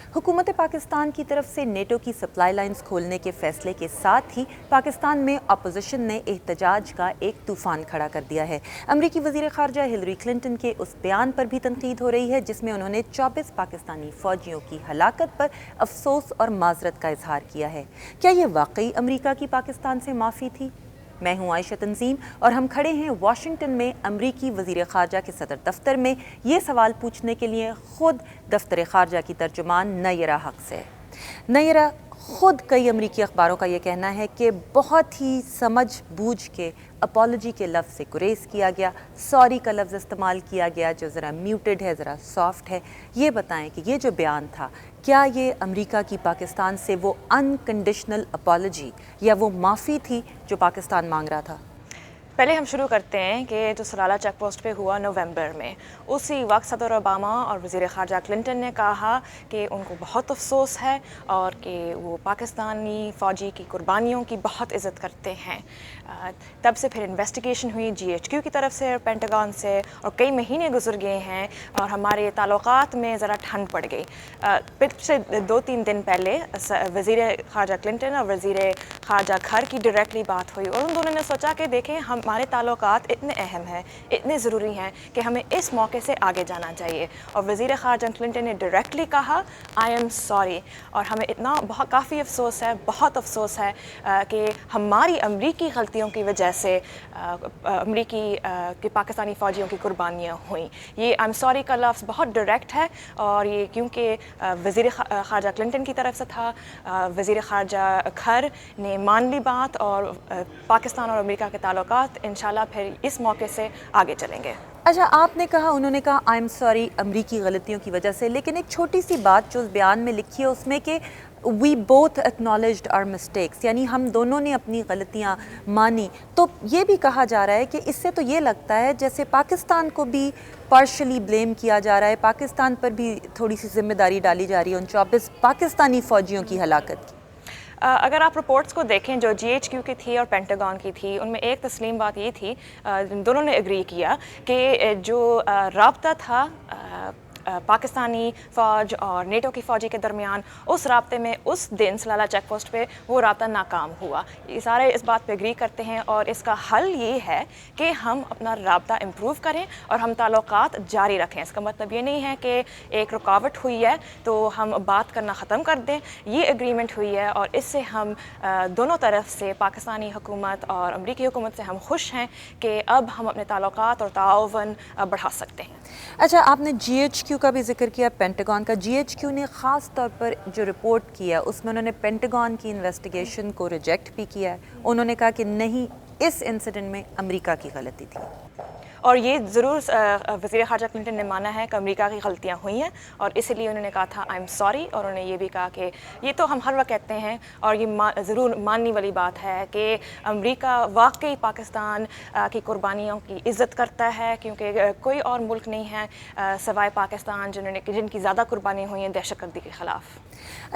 हुकूमत पाकिस्तान की तरफ से नेटो की सप्लाई लाइन्स खोलने के फैसले के साथ ही पाकिस्तान में अपोजिशन ने एहतजाज का एक तूफ़ान खड़ा कर दिया है। अमरीकी वज़ीर ख़ारजा हिलरी क्लिंटन के उस बयान पर भी तनकीद हो रही है जिसमें उन्होंने 24 पाकिस्तानी फ़ौजियों की हलाकत पर अफसोस और माज़रत का इजहार किया है। क्या ये वाकई अमरीका की पाकिस्तान से माफ़ी थी? मैं हूं आयशा तंजीम और हम खड़े हैं वाशिंगटन में अमरीकी वज़ीर ख़ारजा के सदर दफ्तर में ये सवाल पूछने के लिए ख़ुद दफ्तर ख़ारजा की तर्जुमान नयरा हक से। नयरा, ख़ुद कई अमरीकी अखबारों का ये कहना है कि बहुत ही समझ बूझ के अपॉलॉजी के लफ्ज़ से गुरेज किया गया, सॉरी का लफ्ज़ इस्तेमाल किया गया जो ज़रा म्यूटेड है, ज़रा सॉफ्ट है। ये बताएं कि ये जो बयान था, क्या ये अमेरिका की पाकिस्तान से वो अनकंडीशनल अपॉलॉजी या वो माफ़ी थी जो पाकिस्तान मांग रहा था? पहले हम शुरू करते हैं कि जो सलाला चेक पोस्ट पे हुआ नवंबर में, उसी वक्त सदर ओबामा और वज़ीर ख़ारजा क्लिंटन ने कहा कि उनको बहुत अफसोस है और कि वो पाकिस्तानी फ़ौजी की कुर्बानियों की बहुत इज़्ज़त करते हैं। तब से फिर इन्वेस्टिगेशन हुई GHQ की तरफ से, पेंटागन से, और कई महीने गुजर गए हैं और हमारे ताल्लुकात में ज़रा ठंड पड़ गई। पिछले 2-3 दिन पहले वज़ीर ख़ारजा क्लिंटन और वज़ीर ख़ारजा घर की डायरेक्टली बात हुई और उन दोनों ने सोचा कि देखें, हमारे ताल्लुकात इतने अहम हैं, इतने ज़रूरी हैं कि हमें इस मौके से आगे जाना चाहिए। और वज़ीर ख़ारजा क्लिंटन ने डायरेक्टली कहा आई एम सॉरी, और हमें इतना काफ़ी अफसोस है, बहुत अफसोस है कि हमारी अमरीकी गलतियों की वजह से अमरीकी के पाकिस्तानी फ़ौजियों की कुर्बानियाँ हुई। ये आई एम सॉरी का लफ्ज़ बहुत डायरेक्ट है और ये क्योंकि वज़ीर ख़ारजा क्लिंटन की तरफ से था, वज़ीर ख़ारजा घर ने मान ली बात और पाकिस्तान और अमरीका के ताल्लुकात इंशाल्लाह फिर इस मौके से आगे चलेंगे। अच्छा, आपने कहा, उन्होंने कहा आई एम सॉरी अमरीकी गलतियों की वजह से, लेकिन एक छोटी सी बात जो उस बयान में लिखी है उसमें कि we both acknowledged our mistakes, यानी हम दोनों ने अपनी गलतियां मानी। तो ये भी कहा जा रहा है कि इससे तो ये लगता है जैसे पाकिस्तान को भी पार्शली ब्लेम किया जा रहा है, पाकिस्तान पर भी थोड़ी सी जिम्मेदारी डाली जा रही है उन 24 पाकिस्तानी फ़ौजियों की हलाकत की। अगर आप रिपोर्ट्स को देखें जो GHQ की थी और पेंटागन की थी, उनमें एक तस्लीम बात ये थी, दोनों ने एग्री किया कि जो राब्ता था पाकिस्तानी फ़ौज और नेटो की फ़ौजी के दरमियान, उस राब्ते में उस दिन सलाला चेक पोस्ट पे वो राब्ता नाकाम हुआ। ये सारे इस बात पे एग्री करते हैं और इसका हल ये है कि हम अपना राब्ता इम्प्रूव करें और हम ताल्लुकात जारी रखें। इसका मतलब ये नहीं है कि एक रुकावट हुई है तो हम बात करना ख़त्म कर दें। ये एग्रीमेंट हुई है और इससे हम दोनों तरफ से, पाकिस्तानी हुकूमत और अमरीकी हुकूमत से हम खुश हैं कि अब हम अपने ताल्लुकात और ताउन बढ़ा सकते हैं। अच्छा, आपने GHQ का भी जिक्र किया, पेंटागन का। GHQ ने ख़ास तौर पर जो रिपोर्ट किया उसमें उन्होंने पेंटागन की इन्वेस्टिगेशन को रिजेक्ट भी किया है। उन्होंने कहा कि नहीं, इस इंसिडेंट में अमेरिका की गलती थी। और ये ज़रूर वज़ीर ख़ारजा क्लिंटन ने माना है कि अमेरिका की गलतियाँ हुई हैं और इसलिए उन्होंने कहा था आई एम सॉरी। और उन्होंने ये भी कहा कि ये तो हम हर वक्त कहते हैं और ये ज़रूर मानने वाली बात है कि अमेरिका वाकई पाकिस्तान की कुर्बानियों की इज़्ज़त करता है, क्योंकि कोई और मुल्क नहीं है सिवाय पाकिस्तान जिनकी ज़्यादा कुर्बानियाँ हुई हैं दहशतगर्दी के ख़िलाफ़।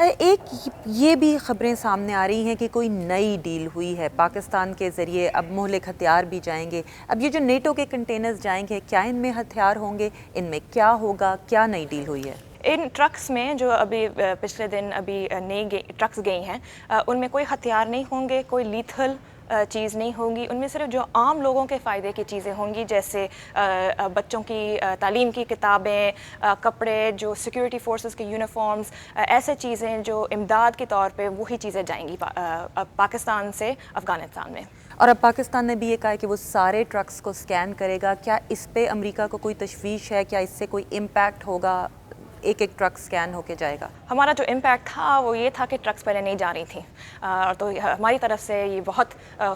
एक ये भी ख़बरें सामने आ रही हैं कि कोई नई डील हुई है पाकिस्तान के ज़रिए, अब मुहलिक हथियार भी जाएंगे। अब ये जो नेटो के कंटेनर्स जाएंगे, क्या इनमें हथियार होंगे? इनमें क्या होगा? क्या नई डील हुई है? इन ट्रक्स में जो अभी पिछले दिन अभी नई ट्रक्स गई हैं, उनमें कोई हथियार नहीं होंगे, कोई लीथल चीज़ नहीं होगी। उनमें सिर्फ जो आम लोगों के फ़ायदे की चीज़ें होंगी, जैसे बच्चों की तालीम की किताबें, कपड़े, जो सिक्योरिटी फोर्सेस के यूनिफॉर्म्स, ऐसे चीज़ें जो इमदाद के तौर पे वही चीज़ें जाएंगी पाकिस्तान से अफ़गानिस्तान में। और अब पाकिस्तान ने भी ये कहा है कि वो सारे ट्रक्स को स्कैन करेगा। क्या इस पे अमेरिका को कोई तशवीश है? क्या इससे कोई इम्पैक्ट होगा? एक एक ट्रक स्कैन होके जाएगा। हमारा जो इम्पैक्ट था वो ये था कि ट्रक्स पहले नहीं जा रही थी, तो हमारी तरफ से ये बहुत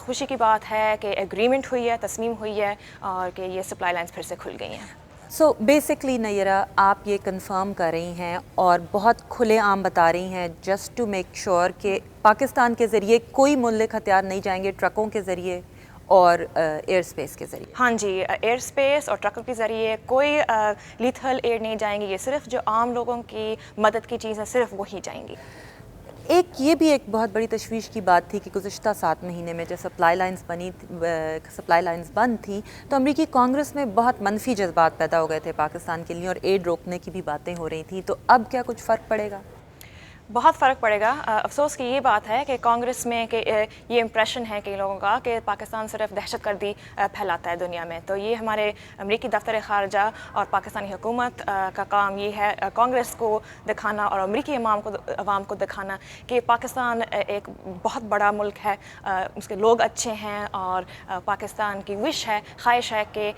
खुशी की बात है कि एग्रीमेंट हुई है, तस्लीम हुई है और कि ये सप्लाई लाइन्स फिर से खुल गई हैं। सो बेसिकली नयरा, आप ये कंफर्म कर रही हैं और बहुत खुलेआम बता रही हैं जस्ट टू मेक श्योर कि पाकिस्तान के ज़रिए कोई मुल्क हथियार नहीं जाएंगे, ट्रकों के ज़रिए और एयर स्पेस के ज़रिए। हाँ जी, एयर स्पेस और ट्रकों के ज़रिए कोई लीथल एयर नहीं जाएंगी। ये सिर्फ जो आम लोगों की मदद की चीज़ है, सिर्फ वही जाएंगी। एक ये भी एक बहुत बड़ी तशवीश की बात थी कि गुज़िश्ता 7 महीने में जब सप्लाई लाइन्स बंद थी तो अमरीकी कांग्रेस में बहुत मनफी जज्बात पैदा हो गए थे पाकिस्तान के लिए और एड रोकने की भी बातें हो रही थी। तो अब क्या कुछ फ़र्क पड़ेगा? बहुत फ़र्क पड़ेगा। अफसोस की ये बात है कि कांग्रेस में कि ये इम्प्रेशन है कई लोगों का कि पाकिस्तान सिर्फ दहशतगर्दी फैलाता है दुनिया में। तो ये हमारे अमरीकी दफ्तर ख़ारजा और पाकिस्तानी हुकूमत का काम ये है कांग्रेस को दिखाना और अमरीकी अवाम को दिखाना कि पाकिस्तान एक बहुत बड़ा मुल्क है, उसके लोग अच्छे हैं और पाकिस्तान की विश है, ख्वाहिश है कि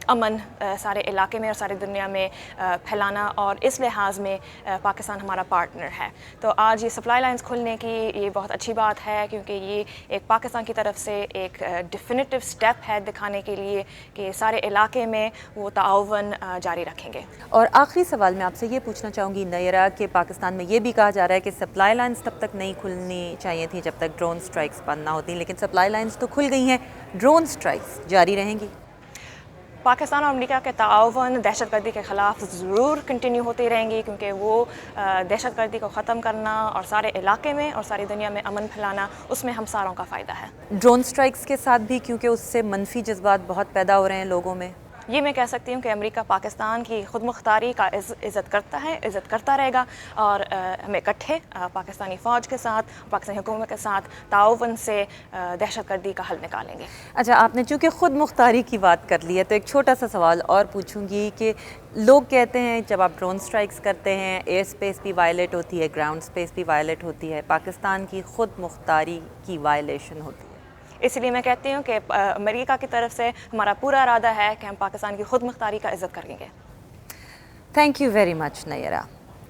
अमन सारे इलाके में और सारी दुनिया में फैलाना, और इस लिहाज में पाकिस्तान हमारा पार्टनर है। तो आज ये सप्लाई लाइंस खुलने की ये बहुत अच्छी बात है, क्योंकि ये एक पाकिस्तान की तरफ से एक डिफिनिटिव स्टेप है दिखाने के लिए कि सारे इलाके में वो ताउवन जारी रखेंगे। और आखिरी सवाल मैं आपसे ये पूछना चाहूँगी नयरा, कि पाकिस्तान में ये भी कहा जा रहा है कि सप्लाई लाइंस तब तक नहीं खुलनी चाहिए थी जब तक ड्रोन स्ट्राइक्स बंद ना होती, लेकिन सप्लाई लाइंस तो खुल गई हैं, ड्रोन स्ट्राइक्स जारी रहेंगी? पाकिस्तान और अमेरिका के ताउवन दहशतगर्दी के ख़िलाफ़ ज़रूर कंटिन्यू होती रहेंगी, क्योंकि वो दहशतगर्दी को ख़त्म करना और सारे इलाके में और सारी दुनिया में अमन फैलाना, उसमें हम सारों का फ़ायदा है। ड्रोन स्ट्राइक्स के साथ भी, क्योंकि उससे मनफी जज्बात बहुत पैदा हो रहे हैं लोगों में। ये मैं कह सकती हूँ कि अमेरिका पाकिस्तान की खुद मुख्तारी का इज़्ज़त करता है, इज़्ज़त करता रहेगा, और हमें इकट्ठे पाकिस्तानी फ़ौज के साथ, पाकिस्तानी हुकूमत के साथ ताउवन से दहशतगर्दी का हल निकालेंगे। अच्छा, आपने चूँकि ख़ुद मुख्तारी की बात कर ली है तो एक छोटा सा सवाल और पूछूंगी कि लोग कहते हैं जब आप ड्रोन स्ट्राइक्स करते हैं एयर स्पेस भी वायलेट होती है, ग्राउंड स्पेस भी वायलेट होती है, पाकिस्तान की खुद मुख्तारी की वायलेशन होती है। इसलिए मैं कहती हूँ कि अमेरिका की तरफ से हमारा पूरा इरादा है कि हम पाकिस्तान की खुद मुख्तारी का इज़्ज़त करेंगे। Thank you very much Nayra.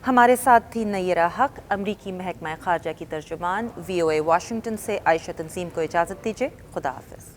हमारे साथ थी नयरा हक, अमरीकी महकमा ख़ारजा की तर्जुमान। VOA वाशिंगटन से आयशा तंजीम को इजाज़त दीजिए। खुदा हाफ़िज़।